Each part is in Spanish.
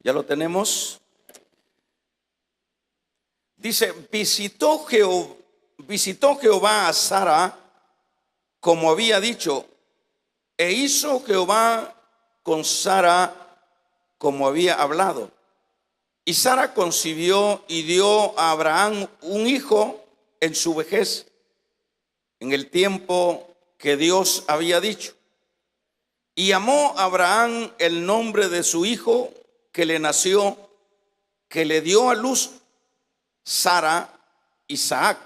Ya lo tenemos. Dice, visitó Jehová a Sara como había dicho, e hizo Jehová con Sara como había hablado. Y Sara concibió y dio a Abraham un hijo en su vejez, en el tiempo que Dios había dicho. Y llamó a Abraham el nombre de su hijo que le nació, que le dio a luz Sara, Isaac.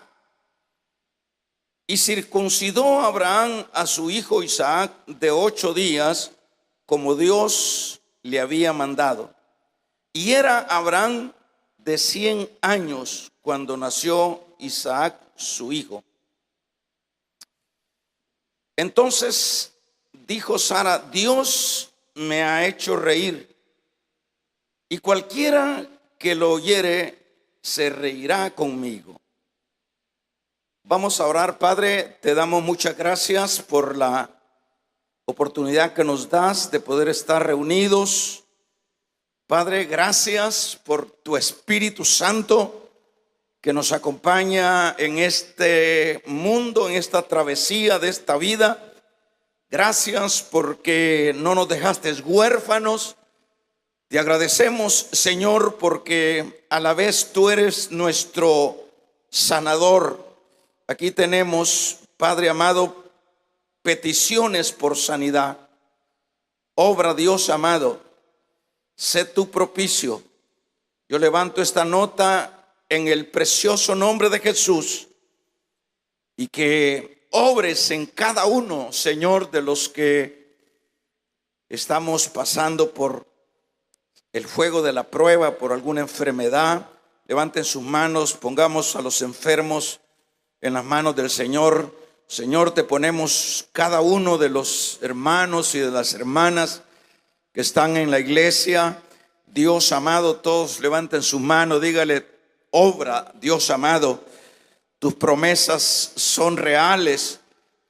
Y circuncidó a Abraham a su hijo Isaac de 8 días, como Dios le había mandado. Y era Abraham de 100 años cuando nació Isaac, su hijo. Entonces dijo Sara, Dios me ha hecho reír, y cualquiera que lo oyere se reirá conmigo. Vamos a orar. Padre, te damos muchas gracias por la oportunidad que nos das de poder estar reunidos. Padre, gracias por tu Espíritu Santo que nos acompaña en este mundo, en esta travesía de esta vida. Gracias porque no nos dejaste huérfanos. Te agradecemos, Señor, porque a la vez tú eres nuestro sanador. Aquí tenemos, Padre amado, peticiones por sanidad. Obra, Dios amado, sé tú propicio. Yo levanto esta nota en el precioso nombre de Jesús, y que obres en cada uno, Señor, de los que estamos pasando por el fuego de la prueba, por alguna enfermedad. Levanten sus manos, pongamos a los enfermos en las manos del Señor. Señor, te ponemos cada uno de los hermanos y de las hermanas que están en la iglesia. Dios amado, todos levanten sus manos, dígale, obra, Dios amado, tus promesas son reales.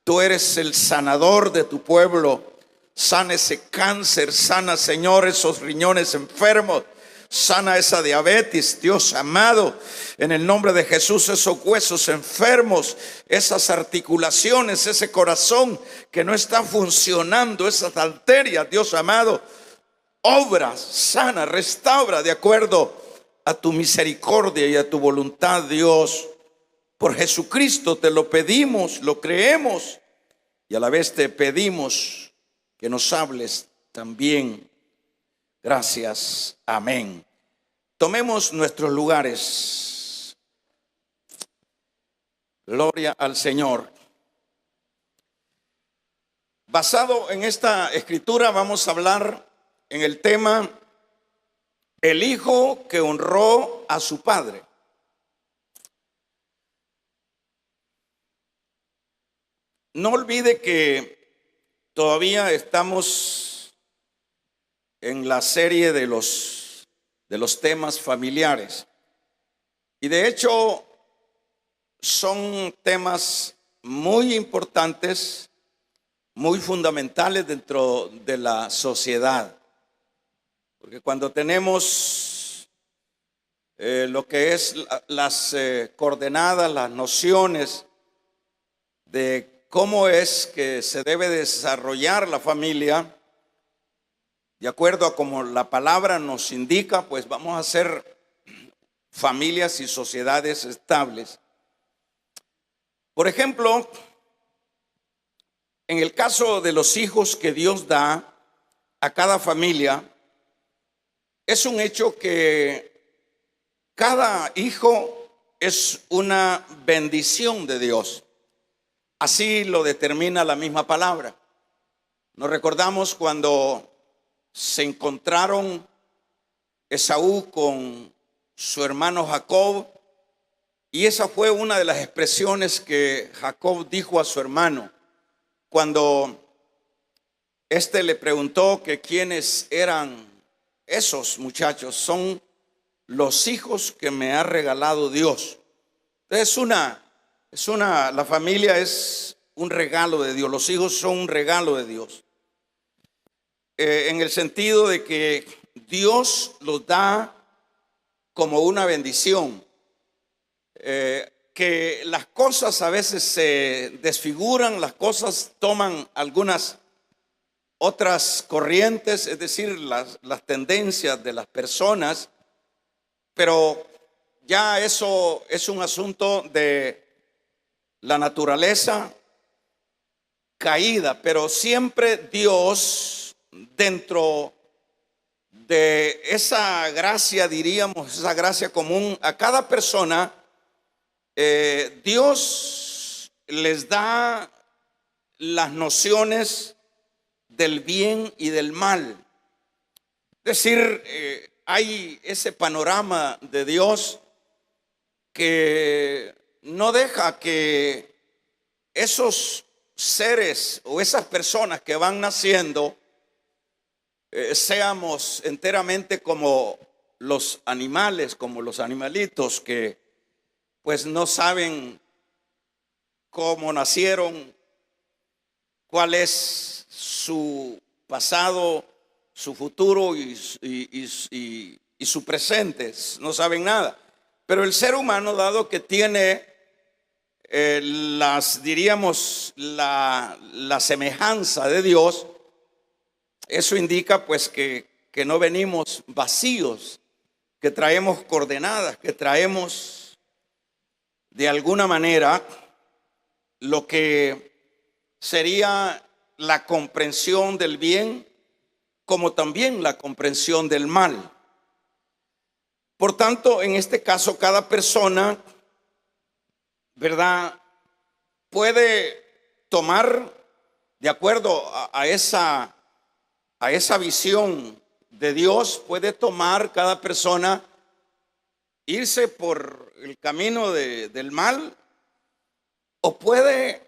Tú eres el sanador de tu pueblo. Sana ese cáncer, sana, Señor, esos riñones enfermos, sana esa diabetes, Dios amado, en el nombre de Jesús, esos huesos enfermos, esas articulaciones, ese corazón que no está funcionando, esas arterias, Dios amado, obra, sana, restaura de acuerdo a tu misericordia y a tu voluntad, Dios. Por Jesucristo te lo pedimos, lo creemos, y a la vez te pedimos que nos hables también. Gracias. Amén. Tomemos nuestros lugares. Gloria al Señor. Basado en esta escritura vamos a hablar en el tema el hijo que honró a su padre. No olvide que todavía estamos en la serie de los temas familiares. Y de hecho son temas muy importantes, muy fundamentales dentro de la sociedad. Porque cuando tenemos lo que es las coordenadas, las nociones de cómo es que se debe desarrollar la familia, de acuerdo a como la palabra nos indica, pues vamos a hacer familias y sociedades estables. Por ejemplo, en el caso de los hijos que Dios da a cada familia, es un hecho que cada hijo es una bendición de Dios. Así lo determina la misma palabra. Nos recordamos cuando se encontraron Esaú con su hermano Jacob, y esa fue una de las expresiones que Jacob dijo a su hermano cuando éste le preguntó que quiénes eran esos muchachos. Son los hijos que me ha regalado Dios. Entonces la familia es un regalo de Dios. Los hijos son un regalo de Dios. En el sentido de que Dios los da como una bendición, que las cosas a veces se desfiguran, las cosas toman algunas otras corrientes, es decir, las tendencias de las personas, pero ya eso es un asunto de la naturaleza caída, pero siempre Dios, dentro de esa gracia, diríamos, esa gracia común a cada persona, Dios les da las nociones del bien y del mal. Es decir, hay ese panorama de Dios que no deja que esos seres o esas personas que van naciendo seamos enteramente como los animales, como los animalitos que pues no saben cómo nacieron, cuál es su pasado, su futuro y su presente, no saben nada. Pero el ser humano, dado que tiene diríamos, la semejanza de Dios, eso indica pues que no venimos vacíos, que traemos coordenadas, que traemos de alguna manera lo que sería la comprensión del bien, como también la comprensión del mal. Por tanto, en este caso, cada persona, ¿verdad?, puede tomar, de acuerdo a esa visión de Dios, puede tomar cada persona, irse por el camino del mal, o puede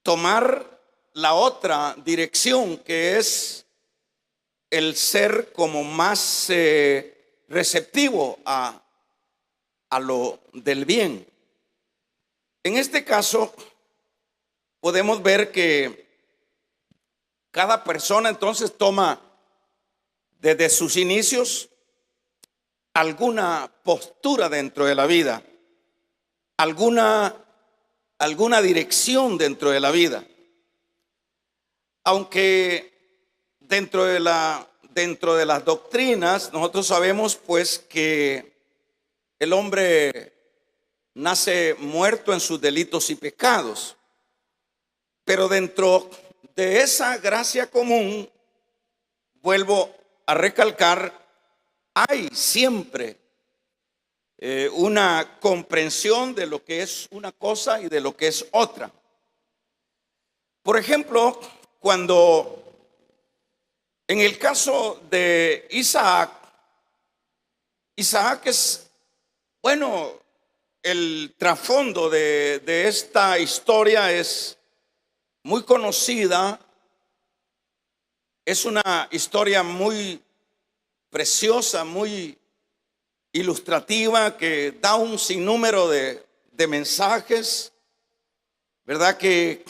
tomar la otra dirección, que es el ser como más receptivo a lo del bien. En este caso, podemos ver que cada persona entonces toma desde sus inicios alguna postura dentro de la vida, alguna dirección dentro de la vida. Aunque dentro de las doctrinas nosotros sabemos pues que el hombre nace muerto en sus delitos y pecados, pero dentro de esa gracia común, vuelvo a recalcar, hay siempre una comprensión de lo que es una cosa y de lo que es otra. Por ejemplo, cuando en el caso de Isaac es, bueno, el trasfondo de esta historia es muy conocida, es una historia muy preciosa, muy ilustrativa, que da un sinnúmero de mensajes, ¿verdad?, que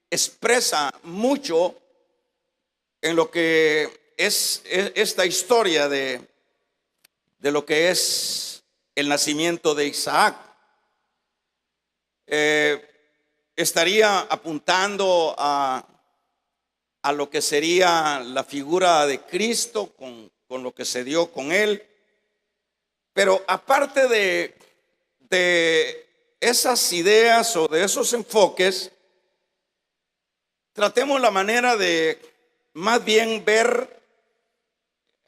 expresa mucho en lo que es esta historia de lo que es el nacimiento de Isaac. Estaría apuntando a lo que sería la figura de Cristo con lo que se dio con él. Pero aparte de esas ideas o de esos enfoques, tratemos la manera de más bien ver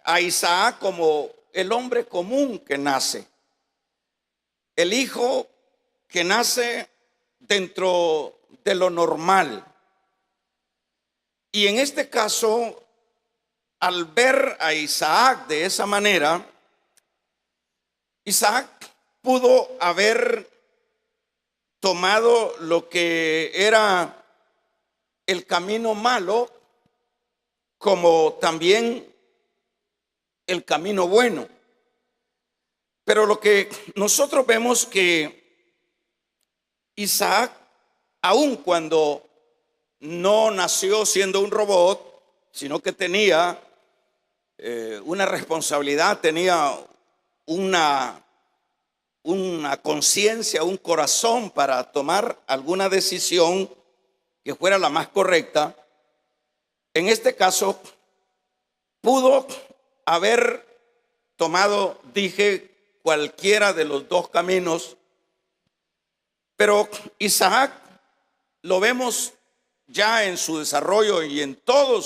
a Isaac como el hombre común que nace, el hijo que nace dentro de lo normal. Y en este caso, al ver a Isaac de esa manera, Isaac pudo haber tomado lo que era el camino malo como también el camino bueno. Pero lo que nosotros vemos que Isaac, aun cuando no nació siendo un robot, sino que tenía una responsabilidad, tenía una conciencia, un corazón para tomar alguna decisión que fuera la más correcta. En este caso, pudo haber tomado, dije, cualquiera de los dos caminos, pero Isaac lo vemos ya en su desarrollo y en todo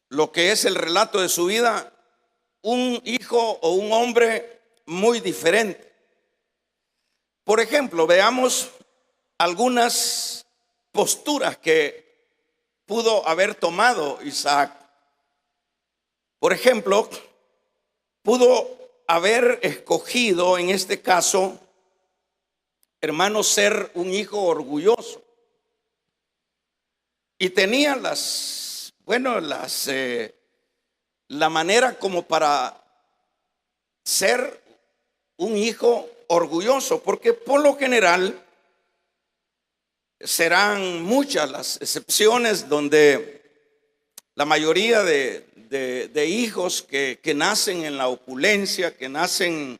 lo que es el relato de su vida, un hijo o un hombre muy diferente. Por ejemplo, veamos algunas posturas que pudo haber tomado Isaac. Por ejemplo, pudo haber escogido en este caso, hermano, ser un hijo orgulloso. Y tenía la manera como para ser un hijo orgulloso, porque por lo general serán muchas las excepciones donde la mayoría de hijos que nacen en la opulencia, que nacen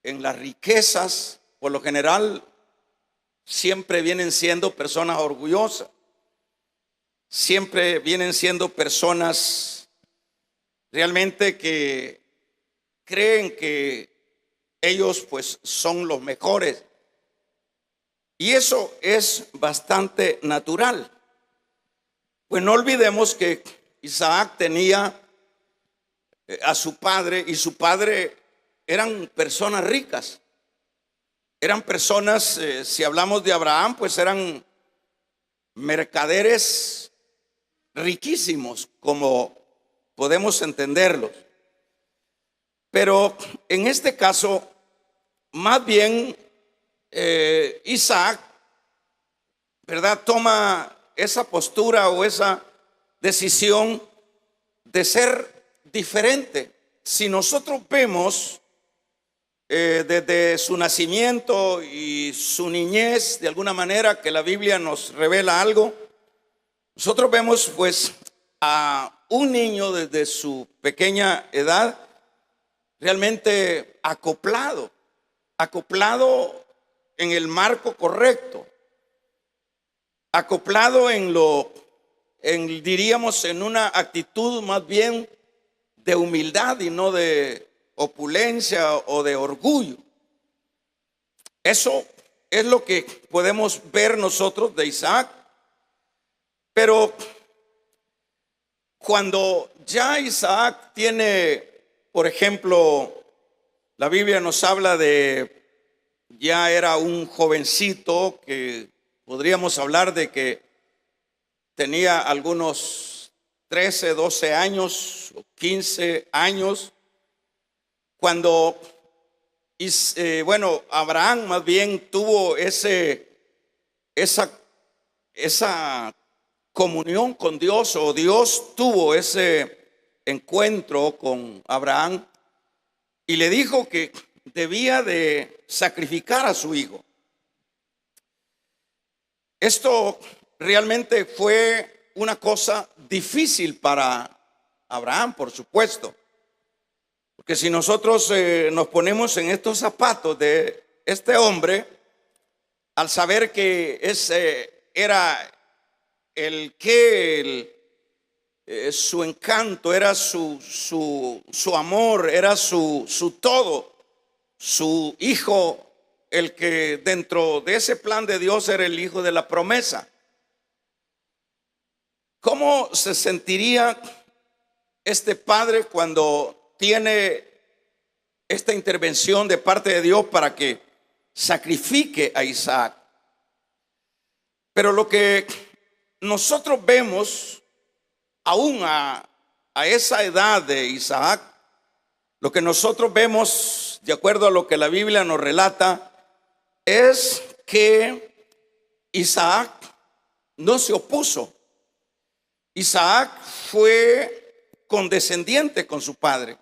en las riquezas, por lo general siempre vienen siendo personas orgullosas, siempre vienen siendo personas realmente que creen que ellos pues son los mejores. Y eso es bastante natural. Pues no olvidemos que Isaac tenía a su padre, y su padre eran personas ricas. Eran personas, si hablamos de Abraham, pues eran mercaderes riquísimos, como podemos entenderlos. Pero en este caso, más bien Isaac, ¿verdad?, toma esa postura o esa decisión de ser diferente. Si nosotros vemos desde su nacimiento y su niñez, de alguna manera que la Biblia nos revela algo, nosotros vemos pues a un niño desde su pequeña edad realmente acoplado en el marco correcto, acoplado diríamos en una actitud más bien de humildad y no de opulencia o de orgullo. Eso es lo que podemos ver nosotros de Isaac. Pero cuando ya Isaac tiene, por ejemplo, la Biblia nos habla ya era un jovencito, que podríamos hablar de que tenía algunos 13, 12 años o 15 años, cuando Abraham más bien tuvo esa comunión con Dios, o Dios tuvo ese encuentro con Abraham y le dijo que debía de sacrificar a su hijo. Esto realmente fue una cosa difícil para Abraham, por supuesto, porque si nosotros nos ponemos en estos zapatos de este hombre, al saber que ese era su encanto, era su amor, era su todo, su hijo, el que dentro de ese plan de Dios era el hijo de la promesa. ¿Cómo se sentiría este padre cuando tiene esta intervención de parte de Dios para que sacrifique a Isaac? Pero lo que nosotros vemos aún a esa edad de Isaac, lo que nosotros vemos, de acuerdo a lo que la Biblia nos relata, es que Isaac no se opuso. Isaac fue condescendiente con su padre.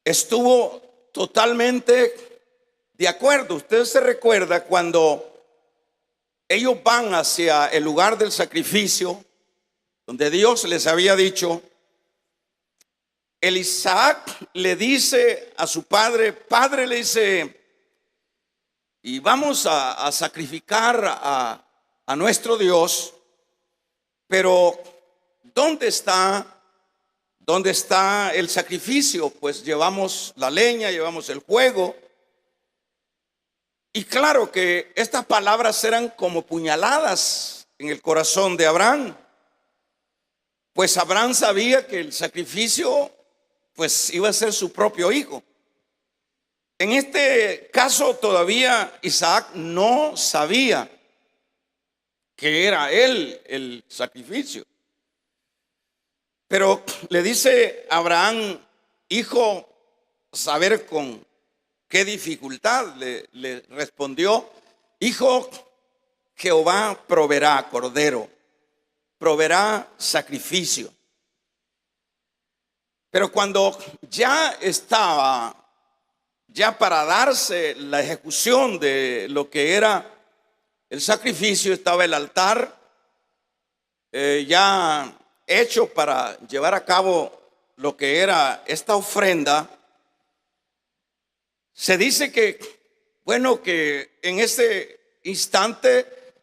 Estuvo totalmente de acuerdo. Usted se recuerda cuando ellos van hacia el lugar del sacrificio, donde Dios les había dicho el Isaac le dice a su padre, padre, le dice, y vamos a sacrificar a nuestro Dios, pero ¿dónde está el sacrificio? Pues llevamos la leña, llevamos el fuego. Y claro que estas palabras eran como puñaladas en el corazón de Abraham, pues Abraham sabía que el sacrificio pues iba a ser su propio hijo. En este caso todavía Isaac no sabía que era él el sacrificio. Pero le dice Abraham, hijo, saber con qué dificultad le respondió, hijo, Jehová proveerá cordero, proveerá sacrificio. Pero cuando ya estaba, ya para darse la ejecución de lo que era el sacrificio, estaba el altar ya hecho para llevar a cabo lo que era esta ofrenda. Se dice que, bueno, que en ese instante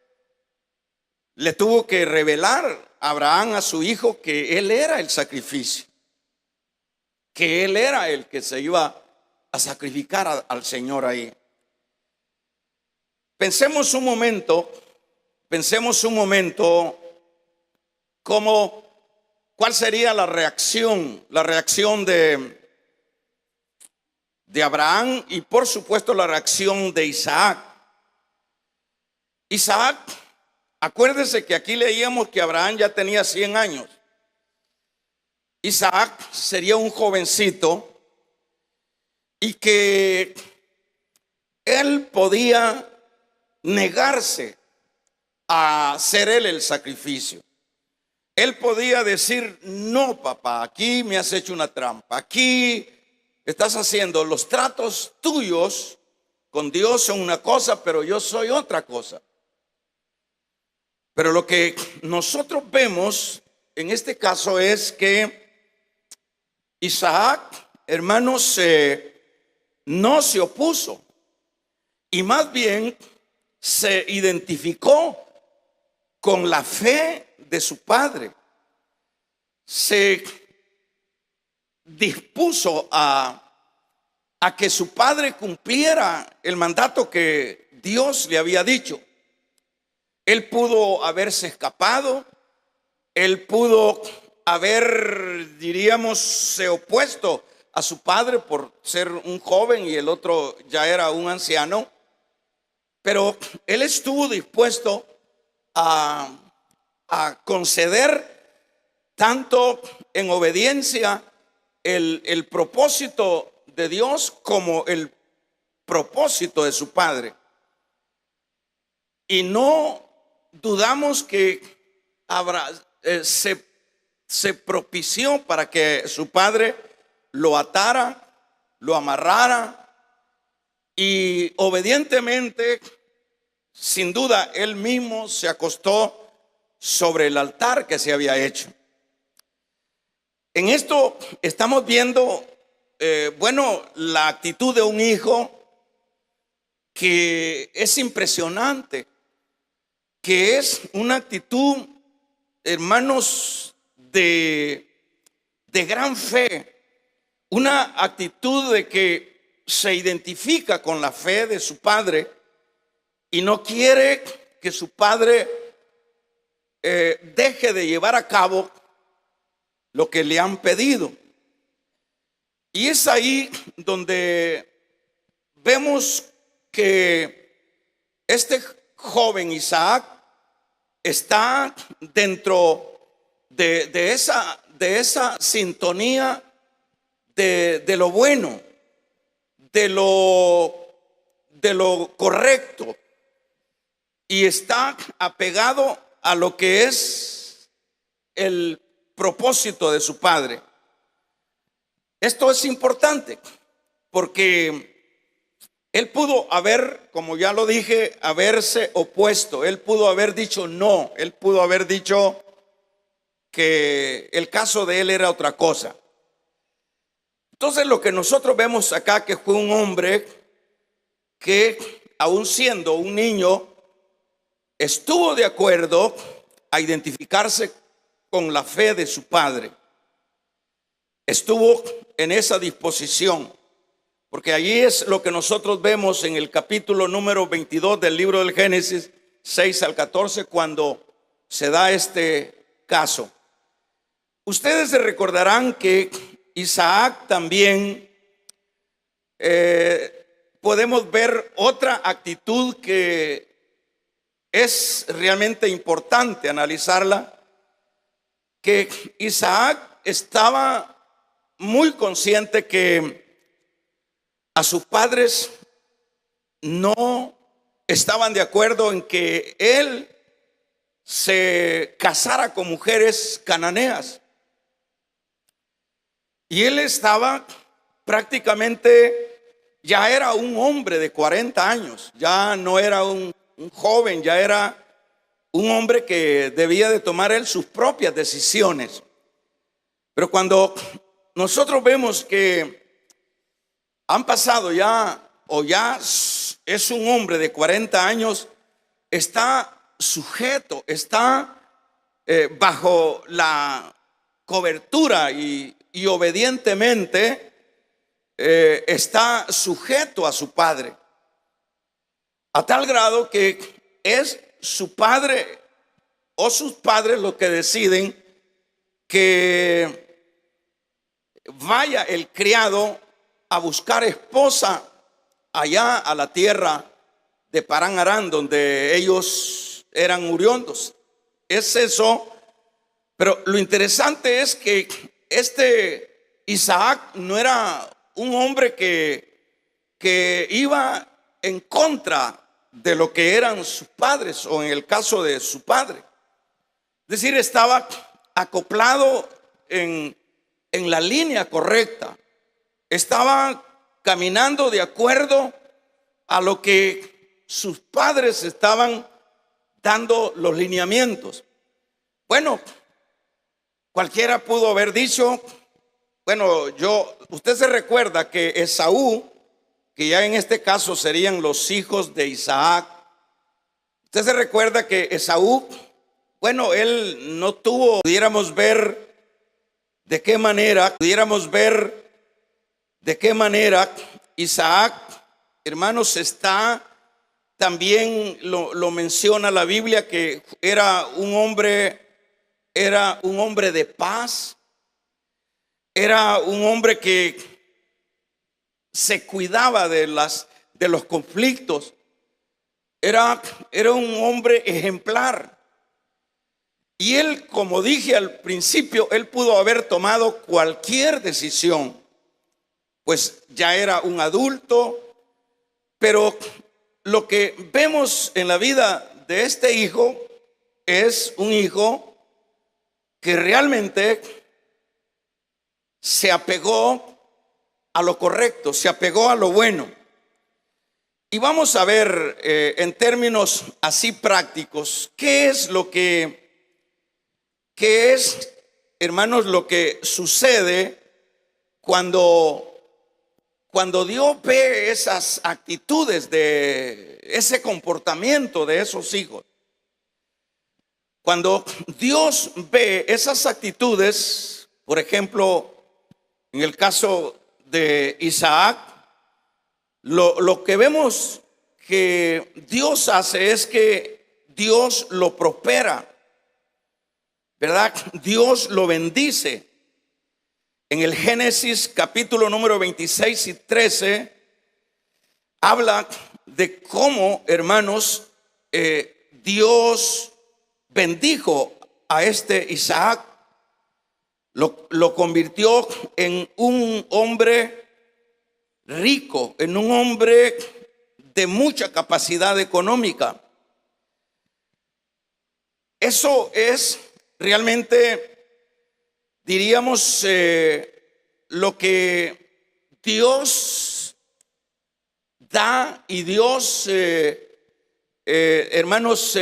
le tuvo que revelar Abraham a su hijo que él era el sacrificio, que él era el que se iba a sacrificar al Señor ahí. Pensemos un momento cuál sería la reacción de Abraham y por supuesto la reacción de Isaac. Isaac, acuérdese que aquí leíamos que Abraham ya tenía 100 años. Isaac sería un jovencito y que él podía negarse a ser él el sacrificio. Él podía decir, no, papá, aquí me has hecho una trampa, aquí estás haciendo los tratos tuyos con Dios son una cosa, pero yo soy otra cosa. Pero lo que nosotros vemos en este caso es que Isaac, hermanos, no se opuso y más bien se identificó con la fe de su padre. Se dispuso a que su padre cumpliera el mandato que Dios le había dicho. Él pudo haberse escapado, él pudo haber, diríamos, se opuesto a su padre por ser un joven y el otro ya era un anciano, pero él estuvo dispuesto a conceder tanto en obediencia el propósito de Dios como el propósito de su padre. Y no dudamos que se propició para que su padre lo atara, lo amarrara y obedientemente, sin duda, él mismo se acostó sobre el altar que se había hecho. En esto estamos viendo, la actitud de un hijo que es impresionante, que es una actitud, hermanos, de gran fe, una actitud de que se identifica con la fe de su padre y no quiere que su padre deje de llevar a cabo lo que le han pedido. Y es ahí donde vemos que este joven Isaac está dentro de esa sintonía de lo bueno, de lo correcto, y está apegado a lo que es el propósito de su padre. Esto es importante porque él pudo haber, como ya lo dije, haberse opuesto. Él pudo haber dicho no. Él pudo haber dicho que el caso de él era otra cosa. Entonces lo que nosotros vemos acá, que fue un hombre que aún siendo un niño, estuvo de acuerdo a identificarse con la fe de su padre. Estuvo en esa disposición, porque allí es lo que nosotros vemos en el capítulo número 22 del libro del Génesis, 6 al 14, cuando se da este caso. Ustedes se recordarán que Isaac también, podemos ver otra actitud que es realmente importante analizarla, que Isaac estaba muy consciente que a sus padres no estaban de acuerdo en que él se casara con mujeres cananeas. Y él estaba prácticamente, ya era un hombre de 40 años, ya no era un joven, ya era un hombre que debía de tomar él sus propias decisiones. Pero cuando nosotros vemos que han pasado ya, o ya es un hombre de 40 años, está sujeto, está bajo la cobertura y obedientemente está sujeto a su padre, a tal grado que es su padre o sus padres los que deciden que vaya el criado a buscar esposa allá a la tierra de Parán Arán, donde ellos eran oriundos. Es eso. Pero lo interesante es que este Isaac no era un hombre que iba en contra de lo que eran sus padres, o en el caso de su padre. Es decir, estaba acoplado en la línea correcta. Estaba caminando de acuerdo a lo que sus padres estaban dando los lineamientos. Bueno, cualquiera pudo haber dicho, bueno, usted se recuerda que Esaú, que ya en este caso serían los hijos de Isaac, usted se recuerda que Esaú, bueno, él no tuvo, pudiéramos ver de qué manera Isaac, hermanos, también lo menciona la Biblia, que era un hombre de paz, era un hombre que se cuidaba de los conflictos, era un hombre ejemplar. Y él, como dije al principio, él pudo haber tomado cualquier decisión, pues ya era un adulto. Pero lo que vemos en la vida de este hijo es un hijo que realmente se apegó a lo correcto, se apegó a lo bueno. Y vamos a ver en términos así prácticos, qué es, hermanos, lo que sucede cuando Dios ve esas actitudes, de ese comportamiento de esos hijos. Cuando Dios ve esas actitudes, por ejemplo, en el caso de Isaac, lo que vemos que Dios hace es que Dios lo prospera, ¿verdad? Dios lo bendice. En el Génesis capítulo número 26 y 13 habla de cómo, hermanos, Dios bendijo a este Isaac, lo convirtió en un hombre rico, en un hombre de mucha capacidad económica. Eso es realmente, diríamos, lo que Dios da, y Dios, hermanos,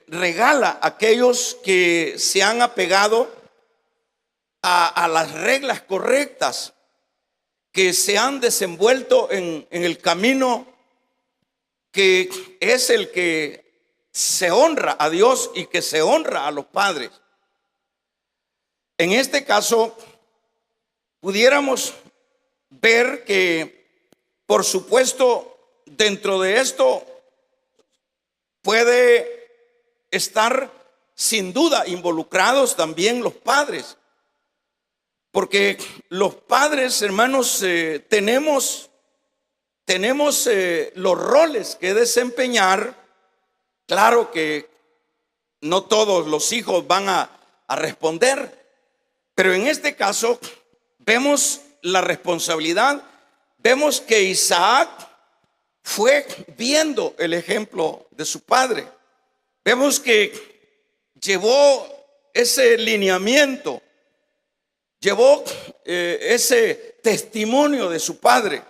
regala a aquellos que se han apegado a las reglas correctas. que se han desenvuelto en el camino que es el que se honra a Dios y que se honra a los padres. En este caso, pudiéramos ver que, por supuesto, dentro de esto puede estar sin duda involucrados también los padres. Porque los padres, hermanos, tenemos los roles que desempeñar. Claro que no todos los hijos van a responder, pero en este caso vemos la responsabilidad. Vemos que Isaac fue viendo el ejemplo de su padre. Vemos que llevó ese lineamiento, llevó ese testimonio de su padre.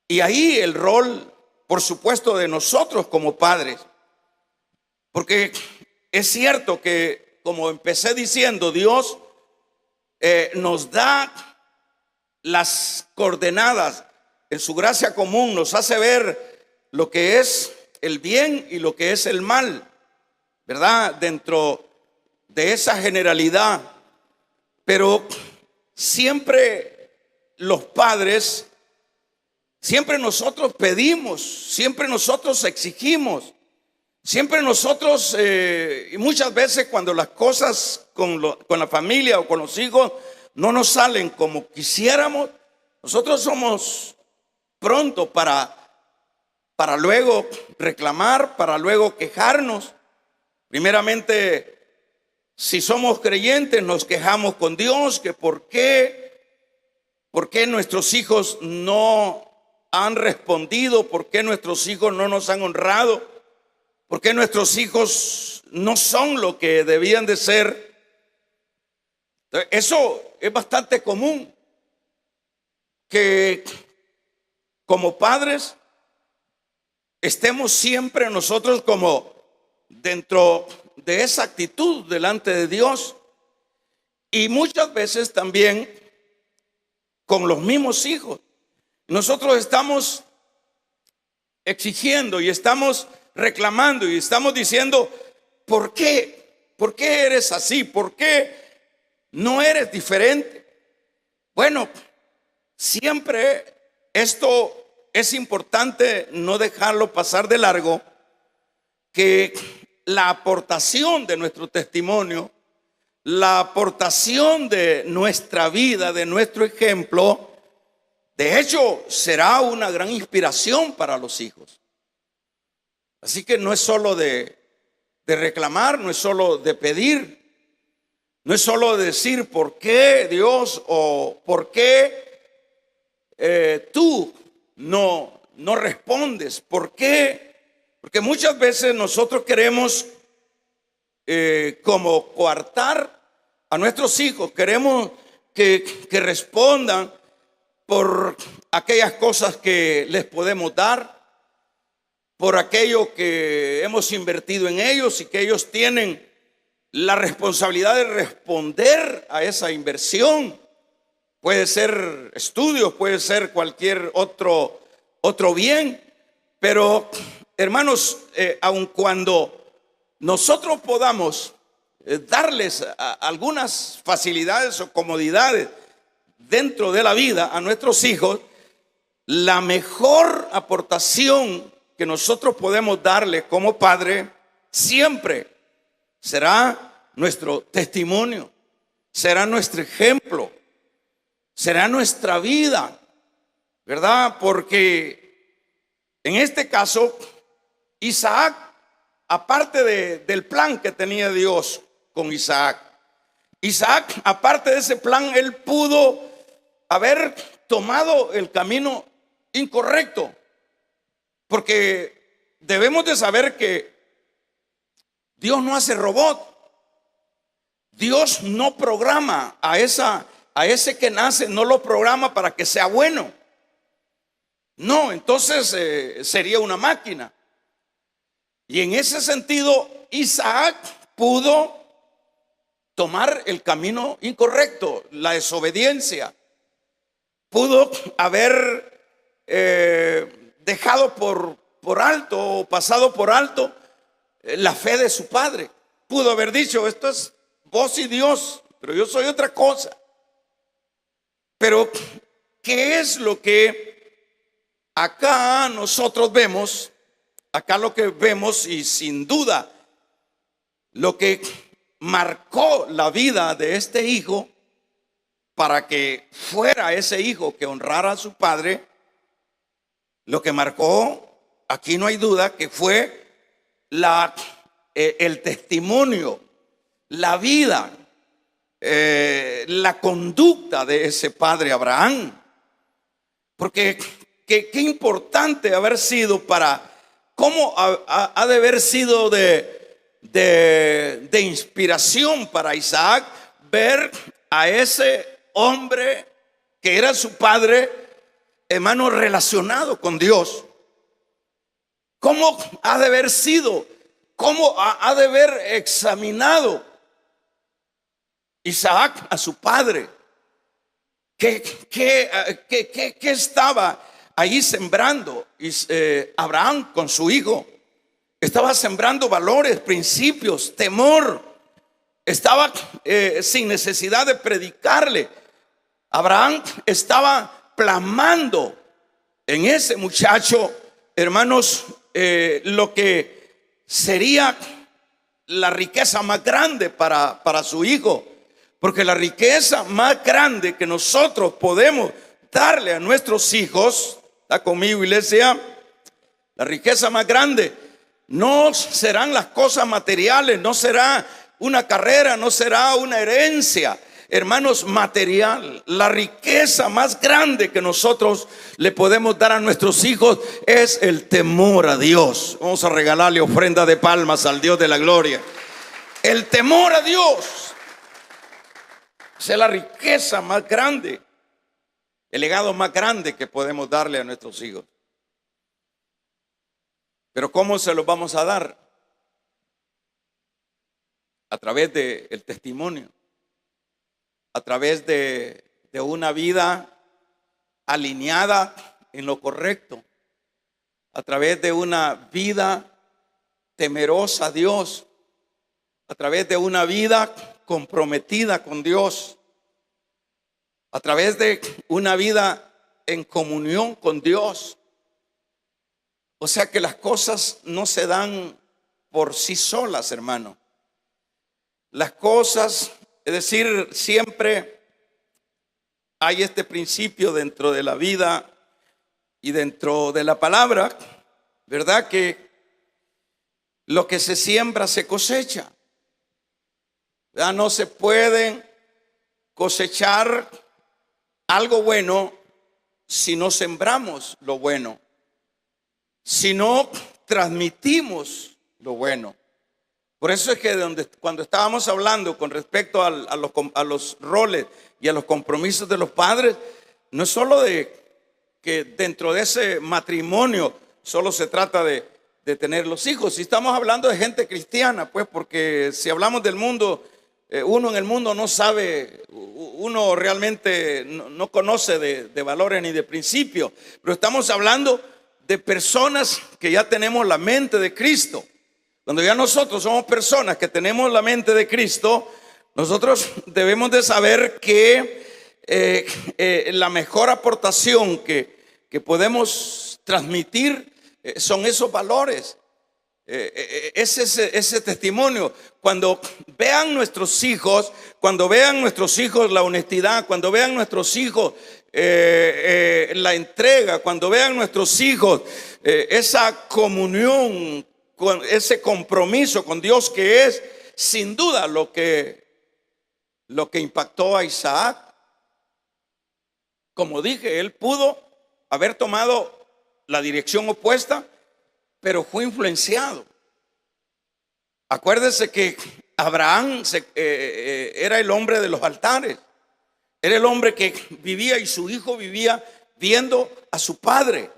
Y ahí el rol, por supuesto, de nosotros como padres. Porque es cierto que, como empecé diciendo, Dios nos da las coordenadas en su gracia común, nos hace ver lo que es el bien y lo que es el mal, ¿verdad? Dentro de esa generalidad. Pero siempre los padres, siempre nosotros pedimos, siempre nosotros exigimos, siempre nosotros, y muchas veces cuando las cosas con la familia o con los hijos no nos salen como quisiéramos, nosotros somos prontos para luego reclamar, para luego quejarnos. Primeramente, si somos creyentes, nos quejamos con Dios que por qué nuestros hijos no han respondido, por qué nuestros hijos no nos han honrado, por qué nuestros hijos no son lo que debían de ser. Eso es bastante común, que como padres estemos siempre nosotros como dentro de esa actitud delante de Dios, y muchas veces también con los mismos hijos. Nosotros estamos exigiendo y estamos reclamando y estamos diciendo, ¿por qué? ¿Por qué eres así? ¿Por qué no eres diferente? Bueno, siempre esto es importante no dejarlo pasar de largo, que la aportación de nuestro testimonio, la aportación de nuestra vida, de nuestro ejemplo, de hecho será una gran inspiración para los hijos. Así que no es solo de reclamar, no es solo de pedir, no es solo de decir ¿por qué Dios? O ¿por qué tú no respondes? ¿Por qué? Porque muchas veces nosotros queremos como coartar a nuestros hijos, queremos que respondan por aquellas cosas que les podemos dar, por aquello que hemos invertido en ellos y que ellos tienen la responsabilidad de responder a esa inversión. Puede ser estudios, puede ser cualquier otro bien, pero hermanos, aun cuando nosotros podamos darles algunas facilidades o comodidades dentro de la vida a nuestros hijos, la mejor aportación que nosotros podemos darles como padre siempre será nuestro testimonio, será nuestro ejemplo, será nuestra vida, ¿verdad? Porque en este caso, Isaac, aparte del plan que tenía Dios con Isaac, aparte de ese plan, él pudo haber tomado el camino incorrecto, porque debemos de saber que Dios no hace robot. Dios no programa a ese que nace, no lo programa para que sea bueno. No, entonces sería una máquina. Y en ese sentido, Isaac pudo tomar el camino incorrecto, la desobediencia. pudo haber dejado por alto o pasado por alto la fe de su padre. Pudo haber dicho: esto es vos y Dios, pero yo soy otra cosa. Pero ¿qué es lo que acá nosotros vemos? Acá lo que vemos, y sin duda lo que marcó la vida de este hijo para que fuera ese hijo que honrara a su padre, lo que marcó, aquí no hay duda, que fue el testimonio, la vida, la conducta de ese padre Abraham. Porque qué importante haber sido cómo ha de haber sido de inspiración para Isaac ver a ese hombre que era su padre, hermano, relacionado con Dios. ¿Cómo ha de haber sido? ¿Cómo ha de haber examinado Isaac a su padre? ¿Qué estaba ahí sembrando Abraham con su hijo? Estaba sembrando valores, principios, temor. Estaba sin necesidad de predicarle. Abraham estaba plasmando en ese muchacho, hermanos, lo que sería la riqueza más grande para su hijo. Porque la riqueza más grande que nosotros podemos darle a nuestros hijos, ¿está conmigo, iglesia? La riqueza más grande no serán las cosas materiales, no será una carrera, no será una herencia, hermanos, material. La riqueza más grande que nosotros le podemos dar a nuestros hijos es el temor a Dios. Vamos a regalarle ofrenda de palmas al Dios de la gloria. El temor a Dios. Esa es la riqueza más grande, el legado más grande que podemos darle a nuestros hijos. Pero ¿cómo se los vamos a dar? A través del testimonio, a través de una vida alineada en lo correcto, a través de una vida temerosa a Dios, a través de una vida comprometida con Dios, a través de una vida en comunión con Dios. O sea que las cosas no se dan por sí solas, hermano. Las cosas, es decir, siempre hay este principio dentro de la vida y dentro de la palabra, ¿verdad? Que lo que se siembra se cosecha. ¿Verdad? No se pueden cosechar algo bueno si no sembramos lo bueno, si no transmitimos lo bueno. Por eso es que cuando estábamos hablando con respecto a los roles y a los compromisos de los padres, no es solo de que dentro de ese matrimonio solo se trata de tener los hijos. Si estamos hablando de gente cristiana, pues, porque si hablamos del mundo, uno en el mundo no sabe, uno realmente no conoce de valores ni de principios, pero estamos hablando de personas que ya tenemos la mente de Cristo. Cuando ya nosotros somos personas que tenemos la mente de Cristo, nosotros debemos de saber que la mejor aportación que podemos transmitir son esos valores. Ese testimonio. Cuando vean nuestros hijos la honestidad, cuando vean nuestros hijos la entrega, cuando vean nuestros hijos esa comunión, con ese compromiso con Dios, que es sin duda lo que impactó a Isaac. Como dije, él pudo haber tomado la dirección opuesta, pero fue influenciado. Acuérdese que Abraham era el hombre de los altares, era el hombre que vivía, y su hijo vivía viendo a su padre.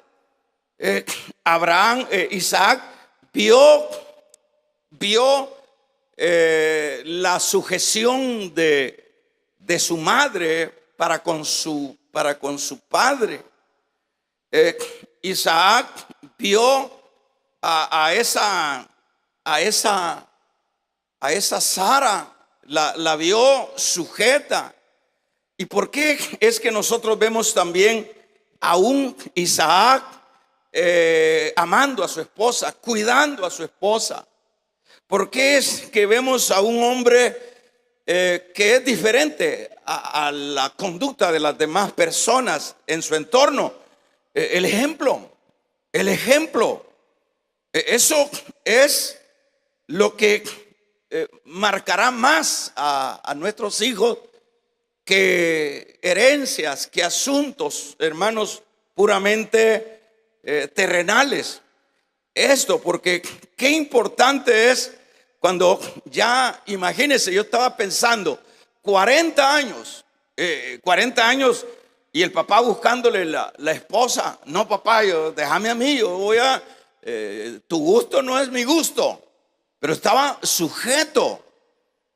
Isaac vio la sujeción de su madre para con su padre. Isaac vio a esa Sara, la vio sujeta. ¿Y por qué es que nosotros vemos también a un Isaac amando a su esposa, cuidando a su esposa? ¿Por qué es que vemos a un hombre que es diferente a la conducta de las demás personas en su entorno? El ejemplo. Eso es lo que marcará más a nuestros hijos que herencias, que asuntos, hermanos, puramente terrenales. Esto, porque qué importante es cuando ya, imagínense, yo estaba pensando, 40 años y el papá buscándole la esposa. No, papá, déjame a mí, yo voy tu gusto no es mi gusto. Pero estaba sujeto,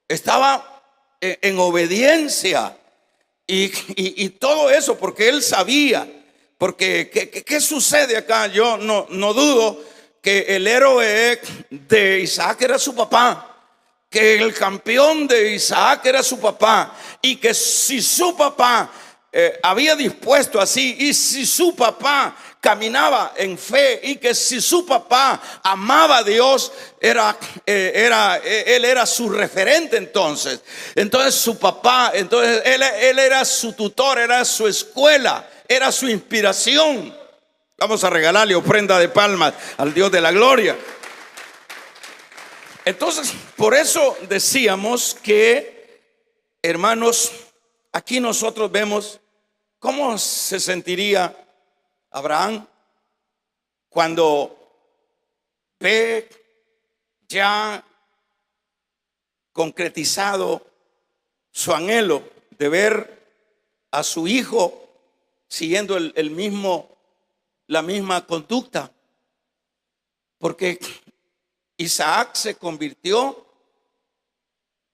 estaba en obediencia y todo eso porque él sabía. Porque ¿qué sucede acá? Yo no dudo que el héroe de Isaac era su papá, que el campeón de Isaac era su papá, y que si su papá había dispuesto así, y si su papá caminaba en fe, y que si su papá amaba a Dios, él era su referente. Entonces su papá, él era su tutor, era su escuela, era su inspiración. Vamos a regalarle ofrenda de palmas al Dios de la gloria. Entonces, por eso decíamos que, hermanos, aquí nosotros vemos cómo se sentiría Abraham cuando ve ya concretizado su anhelo de ver a su hijo siguiendo la misma conducta. Porque Isaac se convirtió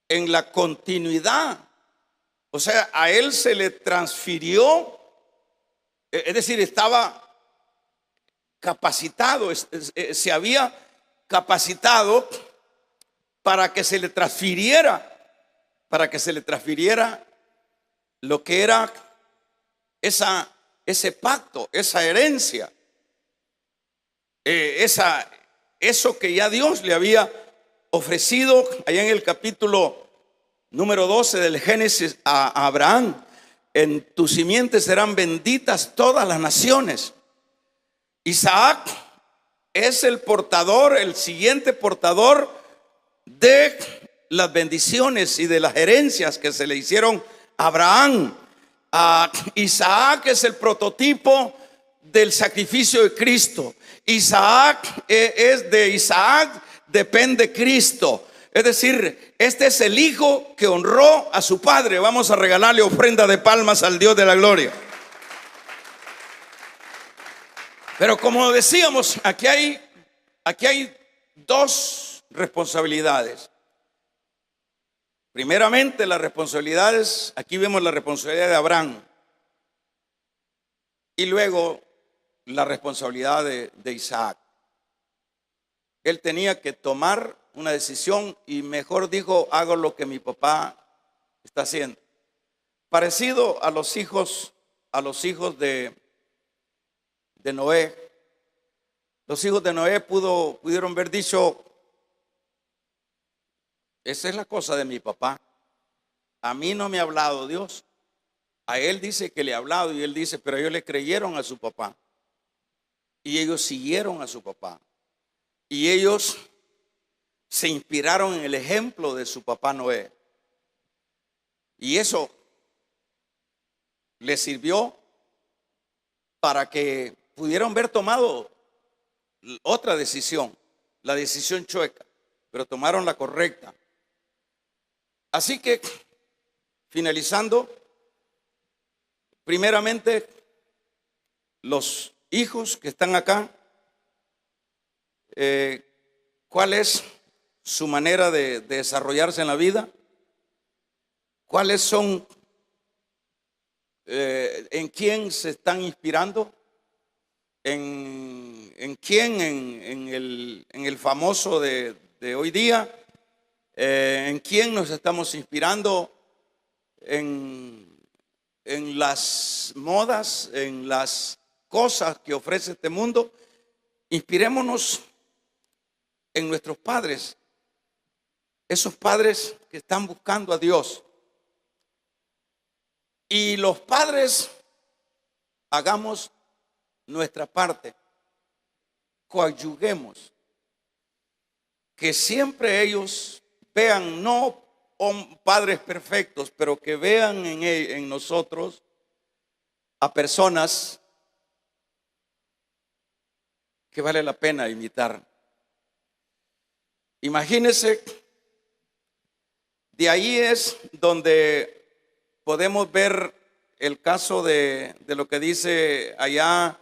en la continuidad. O sea, a él se le transfirió, es decir, estaba capacitado, se había capacitado para que se le transfiriera lo que era ese pacto, esa herencia, eso que ya Dios le había ofrecido allá en el capítulo número 12 del Génesis a Abraham. En tu simiente serán benditas todas las naciones. Isaac es el siguiente portador de las bendiciones y de las herencias que se le hicieron a Abraham. Isaac es el prototipo del sacrificio de Cristo. De Isaac depende Cristo. Es decir, este es el hijo que honró a su padre. Vamos a regalarle ofrenda de palmas al Dios de la gloria. Pero como decíamos, aquí hay dos responsabilidades. Primeramente, las responsabilidades, aquí vemos la responsabilidad de Abraham. Y luego la responsabilidad de Isaac. Él tenía que tomar una decisión y mejor dijo, hago lo que mi papá está haciendo. Parecido a los hijos de Noé. Los hijos de Noé pudieron haber dicho, esa es la cosa de mi papá. A mí no me ha hablado Dios. A él dice que le ha hablado y él dice, pero ellos le creyeron a su papá. Y ellos siguieron a su papá. Y ellos se inspiraron en el ejemplo de su papá Noé. Y eso les sirvió para que pudieran haber tomado otra decisión, la decisión chueca, pero tomaron la correcta. Así que, finalizando, primeramente, los hijos que están acá, ¿cuál es su manera de desarrollarse en la vida? ¿Cuáles son ¿En quién se están inspirando? ¿En quién? En el famoso de hoy día. ¿En quién nos estamos inspirando? En las modas, en las cosas que ofrece este mundo. Inspirémonos en nuestros padres, esos padres que están buscando a Dios. Y los padres, hagamos nuestra parte, coadyuguemos, que siempre ellos vean, no padres perfectos, pero que vean en nosotros a personas que vale la pena imitar. Imagínense, de ahí es donde podemos ver el caso de lo que dice allá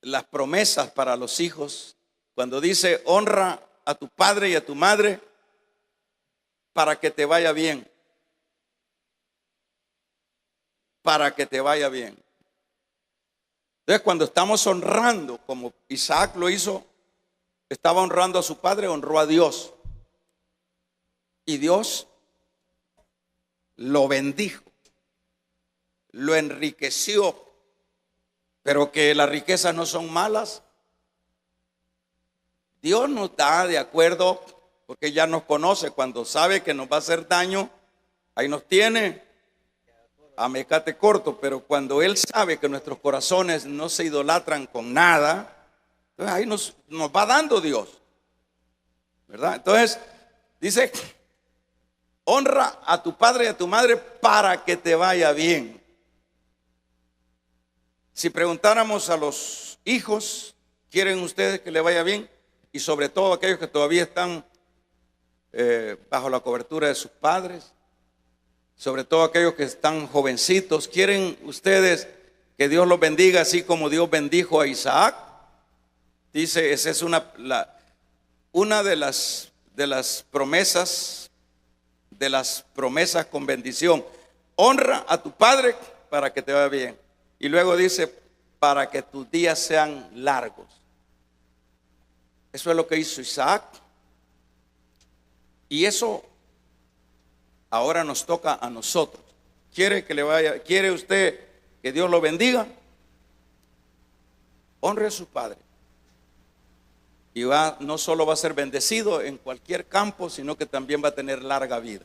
las promesas para los hijos, cuando dice: honra a tu padre y a tu madre para que te vaya bien. Para que te vaya bien. Entonces, cuando estamos honrando, como Isaac lo hizo, estaba honrando a su padre, honró a Dios. Y Dios lo bendijo, lo enriqueció. Pero que las riquezas no son malas. Dios nos da de acuerdo, porque ya nos conoce. Cuando sabe que nos va a hacer daño, ahí nos tiene a mecate corto. Pero cuando Él sabe que nuestros corazones no se idolatran con nada, entonces ahí nos va dando Dios, ¿verdad? Entonces dice: honra a tu padre y a tu madre para que te vaya bien. Si preguntáramos a los hijos: ¿quieren ustedes que le vaya bien? Y sobre todo aquellos que todavía están bajo la cobertura de sus padres, sobre todo aquellos que están jovencitos, ¿quieren ustedes que Dios los bendiga así como Dios bendijo a Isaac? Dice, esa es una de las promesas, con bendición. Honra a tu padre para que te vaya bien. Y luego dice: para que tus días sean largos. Eso es lo que hizo Isaac. Y eso ahora nos toca a nosotros. ¿Quiere usted que Dios lo bendiga? Honre a su padre. Y no solo va a ser bendecido en cualquier campo, sino que también va a tener larga vida.